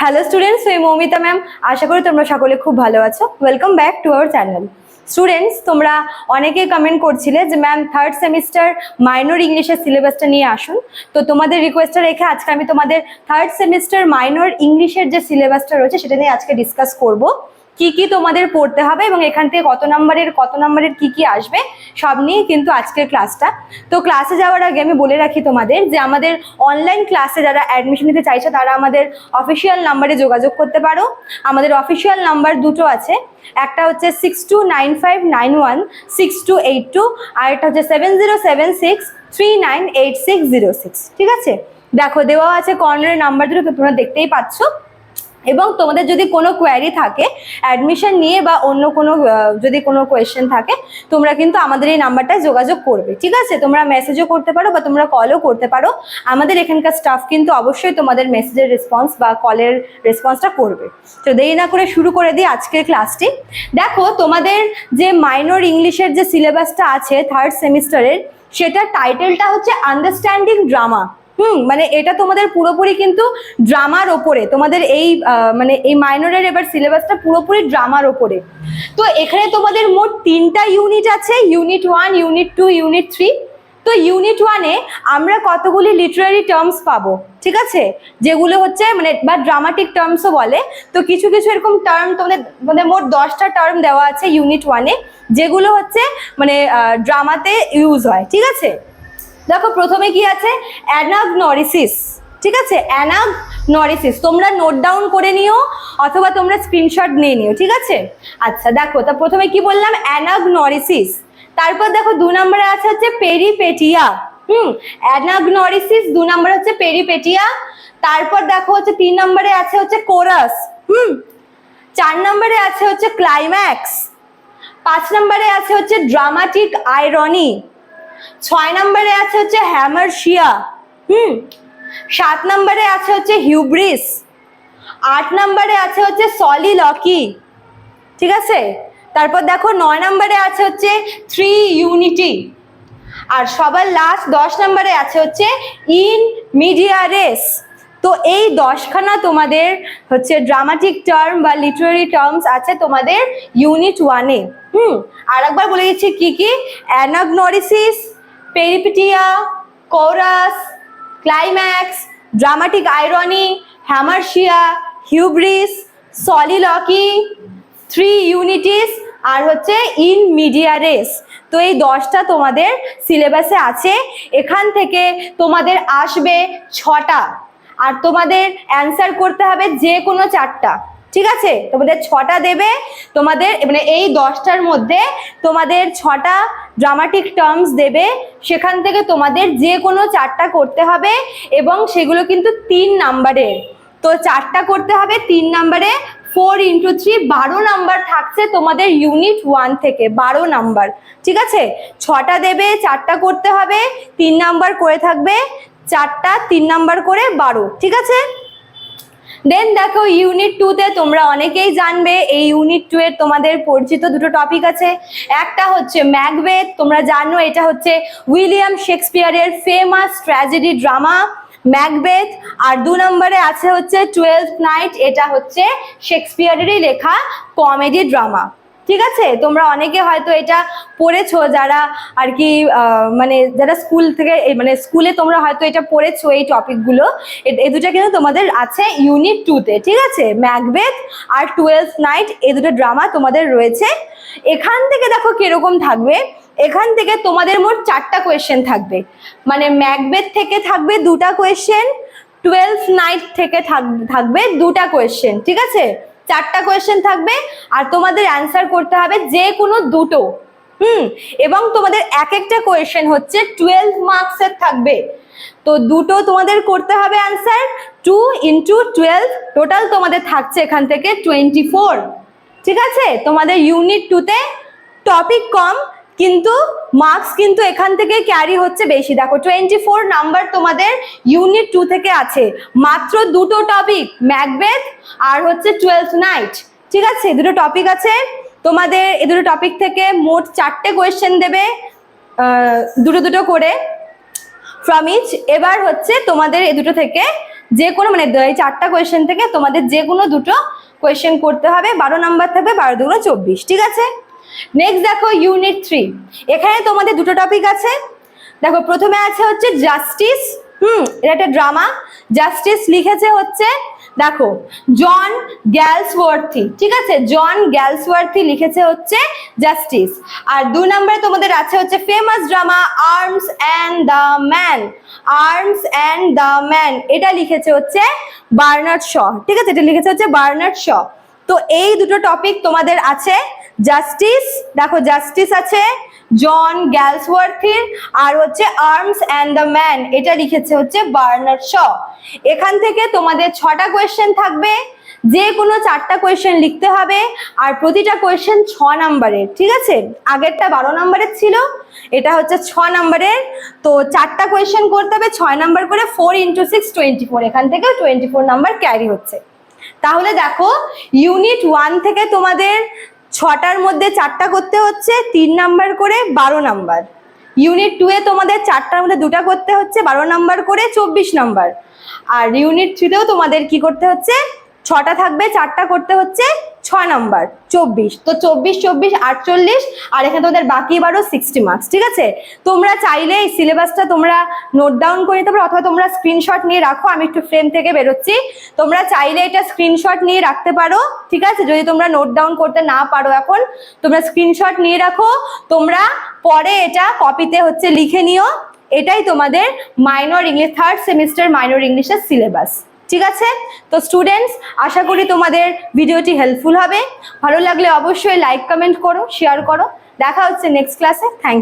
Hello students, আমি Moumita ma'am. আশা করি তোমরা সকলে খুব ভালো আছো। Welcome back to our channel. Students, তোমরা অনেকেই কমেন্ট করছিলে যে ম্যাম থার্ড সেমিস্টার মাইনর ইংলিশের সিলেবাসটা নিয়ে আসুন। তো তোমাদের রিকোয়েস্টটা রেখে আজকে আমি তোমাদের থার্ড সেমিস্টার মাইনর ইংলিশের যে সিলেবাসটা রয়েছে সেটা নিয়ে আজকে ডিসকাস করব। কি কি তোমাদের পড়তে হবে এবং এখান থেকে কত নাম্বারের কি কি আসবে সব নিয়ে কিন্তু আজকের ক্লাসটা। তো ক্লাসে যাওয়ার আগে আমি বলে রাখি তোমাদের যে আমাদের অনলাইন ক্লাসে যারা অ্যাডমিশন নিতে চাইছে তারা আমাদের অফিসিয়াল নাম্বারে যোগাযোগ করতে পারো। আমাদের অফিসিয়াল নাম্বার দুটো আছে, একটা হচ্ছে 6295916282 আর একটা হচ্ছে 7076398606। ঠিক আছে, দেখো দেওয়া আছে কর্নারের নাম্বার দুটো, তোমরা দেখতেই পাচ্ছ। এবং তোমাদের যদি কোনো কোয়ারি থাকে অ্যাডমিশন নিয়ে বা অন্য কোনো যদি কোনো কোয়েশ্চেন থাকে তোমরা কিন্তু আমাদের এই নাম্বারটায় যোগাযোগ করবে। ঠিক আছে, তোমরা মেসেজও করতে পারো বা তোমরা কলও করতে পারো। আমাদের এখানকার স্টাফ কিন্তু অবশ্যই তোমাদের মেসেজের রেসপন্স বা কলের রেসপন্সটা করবে। তো দেরি না করে শুরু করে দিই আজকের ক্লাসটি। দেখো, তোমাদের যে মাইনর ইংলিশের যে সিলেবাসটা আছে থার্ড সেমিস্টারের, সেটার টাইটেলটা হচ্ছে আন্ডারস্ট্যান্ডিং ড্রামা। মানে এটা তোমাদের পুরোপুরি কিন্তু ড্রামার ওপরে, তোমাদের এই মানে এই মাইনরের এবার সিলেবাসটা পুরোপুরি ড্রামার ওপরে। তো এখানে তোমাদের মোট 3টা ইউনিট আছে, ইউনিট 1, ইউনিট 2, ইউনিট 3। তো ইউনিট 1-এ আমরা কতগুলি লিটারারি টার্মস পাবো, ঠিক আছে, যেগুলো হচ্ছে মানে বা ড্রামাটিক টার্মসও বলে। তো কিছু কিছু এরকম টার্ম তোমাদের মানে মোট 10টা টার্ম দেওয়া আছে ইউনিট 1-এ, যেগুলো হচ্ছে মানে ড্রামাতে ইউজ হয়। ঠিক আছে, দেখো প্রথমে কি আছে, অ্যানাগনরিসিস। ঠিক আছে, অ্যানাগনরিসিস তোমরা নোট ডাউন করে নিও অথবা তোমরা স্ক্রিনশট নিয়ে নিও। ঠিক আছে, আচ্ছা দেখো, তা প্রথমে কি বললাম, অ্যানাগনরিসিস। তারপর দেখো 2 নম্বরে আছে হচ্ছে পেরিপেটিয়া। অ্যানাগনরিসিস 2 নম্বরে হচ্ছে পেরিপেটিয়া। তারপর দেখো হচ্ছে 3 নম্বরে আছে হচ্ছে কোরাস। 4 নম্বরে আছে হচ্ছে ক্লাইম্যাক্স। 5 নম্বরে আছে হচ্ছে ড্রামাটিক আইরনি। 6 নম্বরে আছে হচ্ছে হ্যামারশিয়া। 7 নম্বরে আছে হচ্ছে হিউব্রিস। 8 নম্বরে আছে হচ্ছে সলিলকি। ঠিক আছে, তারপর দেখো 9 নম্বরে আছে হচ্ছে থ্রি ইউনিটি। আর সবার লাস্ট 10 নম্বরে আছে হচ্ছে ইন মিডিয়া রেস। তো এই 10খানা তোমাদের হচ্ছে ড্রামাটিক টার্ম বা লিটারারি টার্মস আছে তোমাদের ইউনিট 1-এ। আর একবার বলে দিচ্ছি কি কি, anagnorisis, peripeteia, chorus, climax, dramatic irony, hamartia, hubris, soliloquy, three unities আর হচ্ছে ইন মিডিয়া রেস। তো এই 10টা তোমাদের সিলেবাসে আছে। এখান থেকে তোমাদের আসবে 6টা আর তোমাদের অ্যান্সার করতে হবে যে কোনো 4টা। ঠিক আছে, তোমাদের 6টা দেবে, তোমাদের মানে এই 10টার মধ্যে তোমাদের 6টা ড্রামাটিক টার্মস দেবে, সেখান থেকে তোমাদের যে কোনো 4টা করতে হবে এবং সেগুলো কিন্তু 3 নাম্বারের। তো 4টা করতে হবে 3 নাম্বারে, 4 × 3 12 নাম্বার থাকছে তোমাদের ইউনিট 1 থেকে, 12 নাম্বার। ঠিক আছে, 6টা দেবে, 4টা করতে হবে, 3 নাম্বার করে থাকবে, 4টা 3 নাম্বার করে 12। ঠিক আছে, দেন দেখো ইউনিট 2-তে তোমরা অনেকেই জানবে, এই ইউনিট 2 এর তোমাদের পরিচিত দুটো টপিক আছে। একটা হচ্ছে ম্যাকবেথ, তোমরা জানো এটা হচ্ছে উইলিয়াম শেক্সপিয়ারের ফেমাস ট্র্যাজেডি ড্রামা ম্যাকবেথ। আর 2 নম্বরে আছে হচ্ছে 12th নাইট, এটা হচ্ছে শেক্সপিয়ারেরই লেখা কমেডি ড্রামা। ঠিক আছে, তোমরা অনেকে হয়তো এটা পড়েছো, যারা আর কি মানে যারা স্কুল থেকে মানে স্কুলে তোমরা হয়তো এটা পড়েছো এই টপিকগুলো। এই দুটো কিন্তু তোমাদের আছে ইউনিট 2-তে। ঠিক আছে, ম্যাকবেথ আর 12th নাইট, এই দুটো ড্রামা তোমাদের রয়েছে। এখান থেকে দেখো কিরকম থাকবে, এখান থেকে তোমাদের মোট 4টা কোয়েশ্চেন থাকবে। মানে ম্যাকবেথ থেকে থাকবে 2টা কোয়েশ্চেন, 12th নাইট থেকে থাকবে 2টা কোয়েশ্চেন। ঠিক আছে, 4টা কোয়েশ্চেন থাকবে আর তোমাদের অ্যান্সার করতে হবে যে কোনো দুটো। এবং তোমাদের এক একটা কোয়েশ্চেন হচ্ছে 12 মার্কসের থাকবে। তো দুটো তোমাদের করতে হবে অ্যান্সার, 2 × 12, টোটাল তোমাদের থাকছে এখান থেকে 24। ঠিক আছে, তোমাদের ইউনিট 2-তে টপিক কম কিন্তু মার্কস কিন্তু এখান থেকে ক্যারি হচ্ছে বেশি। দেখো 24 নাম্বার তোমাদের ইউনিট 2 থেকে আছে, মাত্র দুটো টপিক, ম্যাকবেথ আর হচ্ছে 12th নাইট। ঠিক আছে, দুটো টপিক আছে তোমাদের, এই দুটো টপিক থেকে মোট 4টে কোয়েশ্চেন দেবে, দুটো দুটো করে ফ্রম ইচ। এবার হচ্ছে তোমাদের এই দুটো থেকে যে কোনো মানে এই 4টা কোয়েশ্চেন থেকে তোমাদের যে কোনো দুটো কোয়েশ্চেন করতে হবে, 12 নাম্বার থাকবে, 12 দুগুণ 24, ঠিক আছে। নেক্সট দেখো ইউনিট 3, এখানে তোমাদের দুটো টপিক আছে। দেখো প্রথমে আছে হচ্ছে জাস্টিস, এটা একটা ড্রামা। জাস্টিস লিখেছে হচ্ছে দেখো জন গ্যালসওয়ার্থি, ঠিক আছে, জন গ্যালসওয়ার্থি লিখেছে হচ্ছে জাস্টিস। আর 2 নম্বরে তোমাদের আছে হচ্ছে famous drama arms and the man, arms and the man, এটা লিখেছে হচ্ছে বার্নার্ড শ, ঠিক আছে, এটা লিখেছে হচ্ছে বার্নার্ড শ। তো এই দুটো টপিক তোমাদের আছে। জাস্টিস, দেখো জাস্টিস আছে জন গ্যালসওয়ার্থির, আর হচ্ছে আর্মস অ্যান্ড দ্য ম্যান, এটা লিখেছে হচ্ছে বার্নার্ড শ। এখান থেকে তোমাদের 6টা কোয়েশ্চেন থাকবে, যে কোনো 4টা কোয়েশ্চেন লিখতে হবে, আর প্রতিটা কোয়েশ্চেন 6 নাম্বারের, ঠিক আছে। আগেরটা 12 নাম্বারের ছিল, এটা হচ্ছে 6 নাম্বারের। তো 4টা কোয়েশ্চেন করতে হবে, 6 নাম্বার করে, 4 × 6 24, এখান থেকে 24 নাম্বার ক্যারি হচ্ছে। তাহলে দেখো ইউনিট 1 থেকে তোমাদের 6টার মধ্যে 4টা করতে হচ্ছে, 3 নাম্বার করে 12 নাম্বার। ইউনিট 2 এ তোমাদের 4টার মধ্যে 2টা করতে হচ্ছে, 12 নাম্বার করে 24 নাম্বার। আর ইউনিট 3তেও তোমাদের কি করতে হচ্ছে, 6টা থাকবে, 4টা করতে হচ্ছে 6 নাম্বার, 24। তো 24 24 48, আর এখানে তোমাদের বাকি 12 60 মার্কস, ঠিক আছে। তোমরা চাইলে এই সিলেবাসটা তোমরা নোট ডাউন করে নিতে পারো, অথবা তোমরা স্ক্রিনশট নিয়ে রাখো। আমি একটু ফ্রেম থেকে বেরোচ্ছি, তোমরা চাইলে এটা স্ক্রিনশট নিয়ে রাখতে পারো, ঠিক আছে। যদি তোমরা নোট ডাউন করতে না পারো এখন, তোমরা স্ক্রিনশট নিয়ে রাখো, তোমরা পরে এটা কপিতে হচ্ছে লিখে নিও। এটাই তোমাদের minor English 3rd semester minor ইংলিশের সিলেবাস, ঠিক আছে। তো স্টুডেন্টস, আশা করি তোমাদের ভিডিওটি হেল্পফুল হবে। ভালো লাগলে অবশ্যই লাইক কমেন্ট করো, শেয়ার করো। দেখা হচ্ছে নেক্সট ক্লাসে। Thank you.